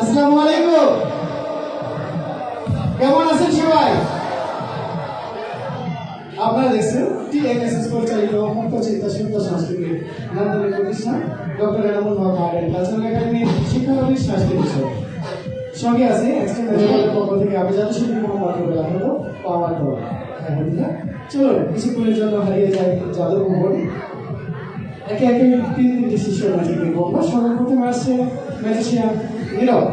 আসসালামু আলাইকুম। কেমন আছেন সবাই? আপনারা দেখছেন টিএনএসএস পরিচালিত মুক্ত চিন্তা শিল্প সাংস্কৃতিক নান্দনিক প্রতিষ্ঠান doctor Enamul Haque art and cultural একাডেমির শিক্ষানবিশ সাংস্কৃতিক বিষয়। সঙ্গে আছে এক্সটেন্ডের পক্ষ থেকে আমি জাতীয় মোহাম্মদ আহমদ পাওয়ার পর চলো কিছুক্ষণের জন্য হারিয়ে যায় যাদব ভবন। একে একে তিনটি শিষ্য ম্যাজিক বলবো। সর্বপ্রথমে আসছে ম্যাজিশিয়ান নীরব।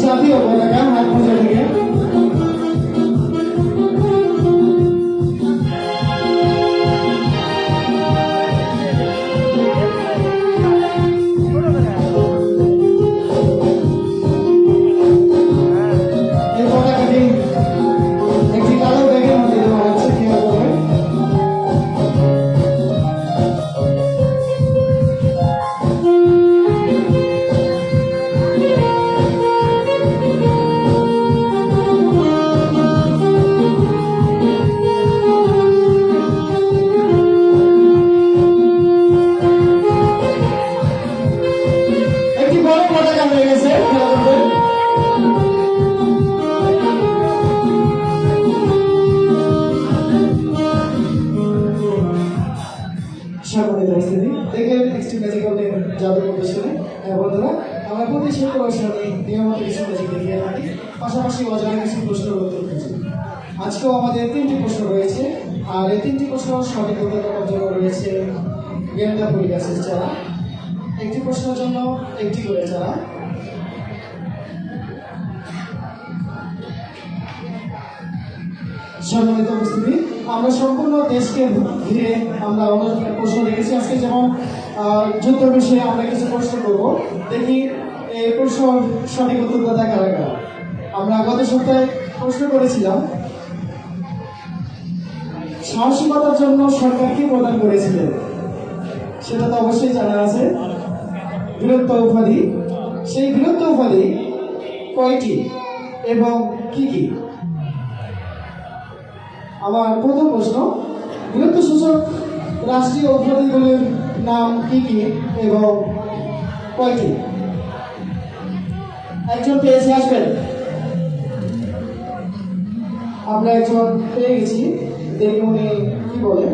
জাতীয় পতাকা হাত মোজা থেকে এই পতাকাটি একটি কালো ব্যাগের মধ্যে দেওয়া হচ্ছে খেয়াল করবেন। একটি বড় পতাকা হয়ে গেছে খেয়াল করবেন। সম্মানিত উপস্থিতি দেখলেন এক্সট্রি ম্যাজিক করলেন জাদু প্রদর্শনী। বন্ধুরা আমরা প্রতি শুক্রবার সাথে নিয়মিত কিছু ম্যাজিক দেখিয়ে থাকি, পাশাপাশি অজানা কিছু প্রশ্নের উত্তর খুঁজি। আজকেও আমাদের 3টি প্রশ্ন রয়েছে, আর এই 3টি প্রশ্ন সঠিক উত্তর দেওয়ার জন্য রয়েছে গেন্দা ফুল গাছের চারা। একটি প্রশ্নের জন্য একটি করে চারা। সম্মানিত উপস্থিতি আমরা সম্পূর্ণ দেশকে ঘিরে আমরা অনেক প্রশ্ন রেখেছি। আজকে যেমন যুদ্ধ বিষয়ে আমরা কিছু প্রশ্ন করব, দেখি এই প্রশ্ন সঠিক উত্তরদাতা কারা কারা। আমরা গত সপ্তাহে প্রশ্ন করেছিলাম সাহসিকতার জন্য সরকার কি প্রদান করেছিলেন, সেটা তো অবশ্যই জানা আছে, বীরত্ব উপাধি। সেই বীরত্ব উপাধি কয়টি এবং কি কি? আমার প্রথম প্রশ্ন, বীরত্ব সূচক রাষ্ট্রীয় উপাধিগুলির নাম কি কি এবং কয়টি? একজন পেয়েছে, আসবেন। আমরা একজন পেয়ে গেছি, দেখি উনি কি বলে।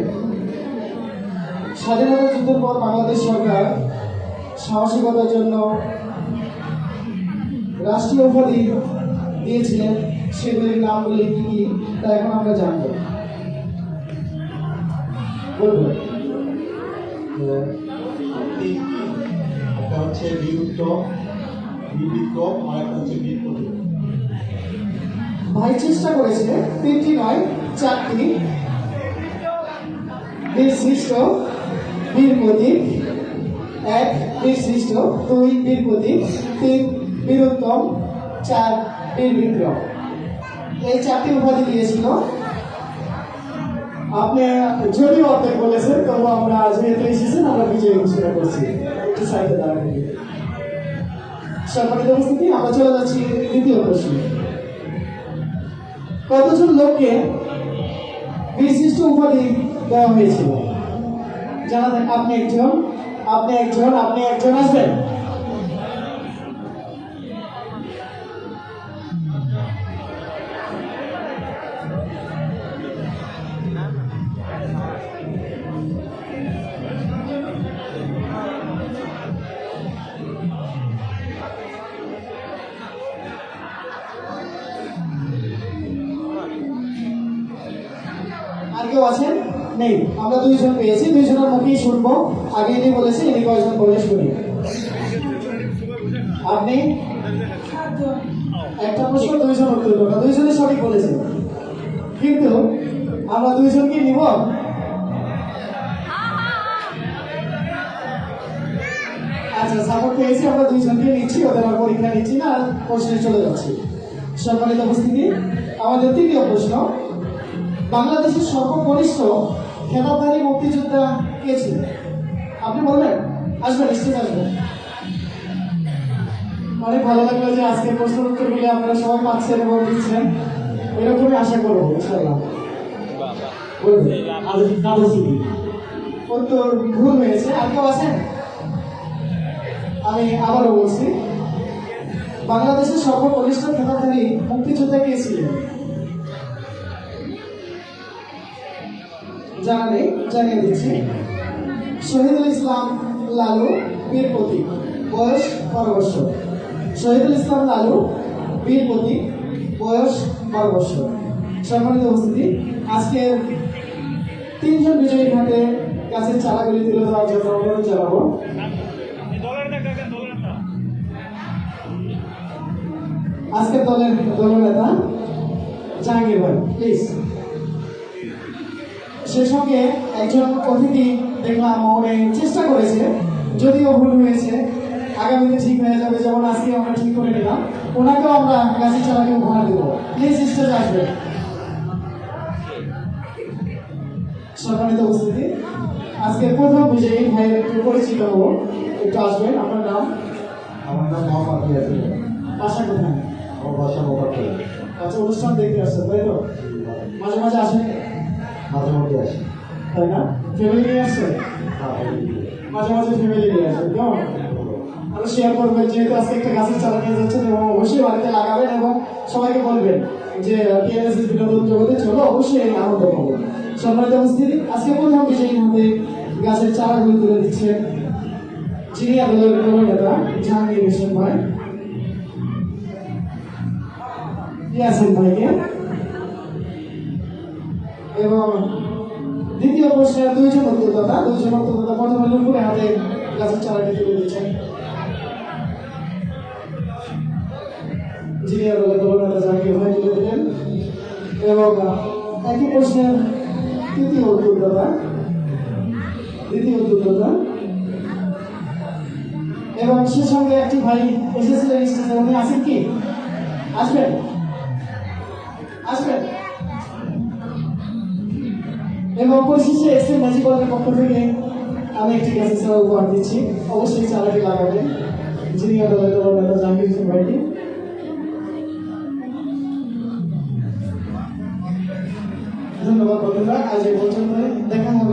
স্বাধীনতা যুদ্ধের পর বাংলাদেশ সরকার সাহসিকতার জন্য রাষ্ট্রীয় উপাধি দিয়েছিলেন, সেগুলির নামগুলি কি কি তা এখন আমরা জানবো। বলবো একটা হচ্ছে বীরত্ব, বীর বিক্রম, আর একটা হচ্ছে বীর প্রতীক। ভাই চেষ্টা করেছে 3টি নয় 4টি। বীর সৃষ্ট, বীর প্রতীক 1, বীর সৃষ্ট 2, বীর প্রতীক 3, বীরোত্তম 4, বীর বিক্রম। এই 4টি উপাধি দিয়েছিল। আপনি যদিও অর্ধেক বলেছেন, তবু আমরা যেহেতু এসেছেন আমরা বিজয় ঘোষণা করছি। একটু সাইডে দাঁড়াতে দিন। সম্মানিত উপস্থিতি আমরা চলে যাচ্ছি দ্বিতীয় প্রশ্নে। কতজন লোককে বিশিষ্ট উপাধি দেওয়া হয়েছিল জানা যায়? আপনি একজন, আপনি একজন, আপনি একজন, আসবেন। আর কেউ আছেন? নেই। আমরা 2 জন পেয়েছি, 2 জনের মুখেই শুনবো। আগে ইনি বলেছে, ইনি কয়জন বলে শুনি। আপনি একটা প্রশ্ন 2 জন উত্তর করবেন, 2 জনই সঠিক বলেছেন, কিন্তু আমরা 2 জনকে নিব। আচ্ছা, সাপোর্ট পেয়েছি, আমরা 2 জনকে নিচ্ছি, ওদের আর পরীক্ষা নিচ্ছি না, প্রশ্নে চলে যাচ্ছি। সম্মানিত উপস্থিতি আমাদের 3য় প্রশ্ন, বাংলাদেশের সর্বকনিষ্ঠ খেতাবধারী মুক্তিযোদ্ধা কে ছিলেন? আপনি বলবেন, আসবেন, নিশ্চিত আসবেন। অনেক ভালো লাগলো যে আজকের প্রশ্নের উত্তরগুলি আপনারা সবাই পাচ্ছেন এবং দিচ্ছেন, এরকমই আশা করবো ইনশাআল্লাহ। উত্তর ভুল হয়েছে। আর কেউ আছেন? আমি আবারও বলছি, বাংলাদেশের সর্বকনিষ্ঠ খেতাবধারী মুক্তিযোদ্ধা কে ছিলেন? জানা নেই, জানিয়ে দিচ্ছি। শহীদুল ইসলাম লালু, বীর প্রতীক, বয়স 12 বছর। শহীদুল ইসলাম লালু, বীর প্রতীক, বয়স 12 বছর। সম্মানিত উপস্থিতি আজকের 3 জন বিজয়ী ঘাটে গাছের চারাগুলি তুলে দেওয়ার জন্য অনুরোধ জানাবো। আজকের দলের দলনেতা জাহাঙ্গীর ভাই প্লিজ। সে সঙ্গে একজন অতিথি দেখলাম অনেক চেষ্টা করেছে, যদিও ভুল হয়েছে, আগামীতে ঠিক হয়ে যাবে, যেমন আজকে আমরা ঠিক করে নিলাম। ওনাকেও আমরা গাছের চারাকে উপহার দেবো। প্লিজ স্টেজে আসবেন। সম্মানিত উপস্থিতি, আজকের প্রথম বিজয়ী ভাইয়ের একটু পরিচিত হবো। একটু আসবেন, আপনার নাম? আমার নাম মোহাম্মদ ইয়াসিন। বাসা কোথায়? আমার বাসা মোকামপুর। আচ্ছা, অনুষ্ঠান দেখতে আসছেন তাই তো? মাঝে মাঝে আসেন মাঝে মধ্যে আসি। তাই না? ফ্যামিলি নিয়ে আসছেন? মাঝে মাঝে ফ্যামিলি নিয়ে আসেন কেমন? আমরা শেয়ার করবেন, যেহেতু আজকে একটা গাছের চারা নিয়ে যাচ্ছেন, এবং অবশ্যই বাড়িতে লাগাবেন এবং সবাইকে বলবেন যে টিএনএসএস বিনোদন জগতে চলো, অবশ্যই আনন্দ পাবো। সম্মানিত উপস্থিতি, আজকে প্রথম বিজয়ী হাতে গাছের চারাগুলো তুলে দিচ্ছেন যিনি আমাদের নেতা জাহাঙ্গীর হোসেন ভাই, ইয়াসিন ভাইকে। এবং দ্বিতীয় প্রশ্নের দুইজন উত্তরদাতা প্রথমে নুপুরে হাতে গাছের চারাটি তুলে দিচ্ছেন যিনি আমাদের দলনেতা জাহাঙ্গীর ভাই তুলে দিলেন। এবং একই প্রশ্নের দ্বিতীয় উত্তরদাতা এবং সে সঙ্গে একটি ভাই এসেছিলেন স্টেজে, উনি আছেন কি? আসবেন। এবং পরিশেষে এক্সট্রিম ম্যাজিক ওয়ার্ল্ডের পক্ষ থেকে আমি একটি গাছের চারা উপহার দিচ্ছি। অবশ্যই চারাটি লাগাবেন যিনি আমাদের দলনেতা জাহাঙ্গীর হোসেন ভাইটি। ধন্যবাদ বন্ধুরা, আজ এই পর্যন্ত, দেখা হবে।